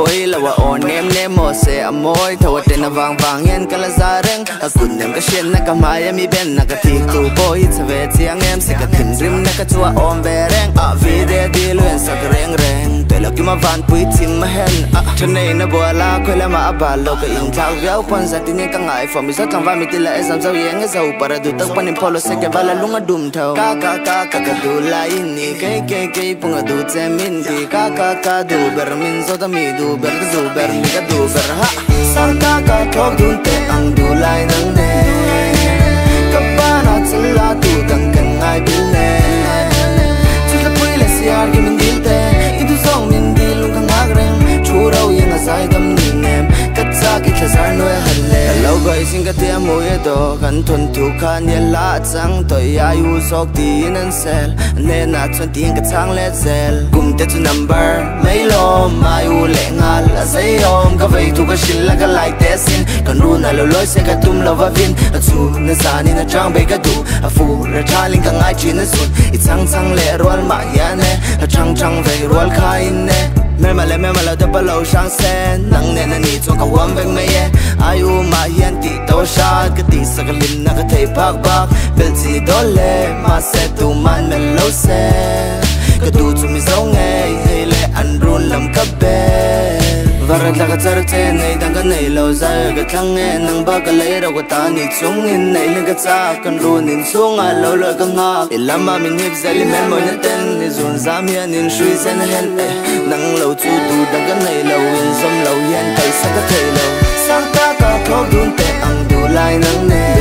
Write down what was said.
boi la wa on nem mo se amoy thawa ten awang wang yen kala zareng akun nem ka shen na ka maya mi ben na ka tik tu boi chave chiang em se ka thin rim na ka chua om vereng a vide diluen sa reng reng tela ki ma van pui tim ma hen a thane na bola khola ma ba lo ka in thau yau pon za tin ka ngai for mi sa kang va mi tila esam zau yeng zau para du tak panim polo se ke bala lunga dum thau ka du lai ni ke punga du chemin di ka du ber min zo da mi du ber mi ka du ber ha sang ka thok dun te ang du lai nang ne ka ba na chla tu kan ngai bil ne chu la pui le siar ki min dil te i du song min dil lung ka ngak reng chu rau yang a sai dam ni nem ka cha ki thazar noi halle lo goi sing ka te mo ye do kan thon tu khan ye la chang toi ya yu sok ti nan sel ne na chon ting ka chang le zel kum te chu number mai lo mai u le ngal a sei om ka vei tu ka shil la ka like te sin kan ru na lo loi se ka tum lo va vin a chu na sa ni na chang be ka du a fu ra tha ling ka ngai chin na sun I chang le rol ma ya ne a chang vei rol khai ne me ma le da ba lo shang sen nang ne na ni chong ka wam veng me ye ayu ma hian ti to sha ka ti sa ka lim na ka thei phak bak bel chi do le ma se tu man me lo se ka du chu mi zong ngai hei le an run lam ka be varat la ka char che nei dang ka nei lo za ka thang nge nang ba ka le ro ka ta ni chung in nei le ka cha kan run in chung a lo lo ka nga ilama min hip zali men mo na ten ni zun zam hian in shui zen hen nang lo chu du dang ka nei lo in som lo hian kai sa ka thei lo sang ta ka thok dun te ang du lai nang ne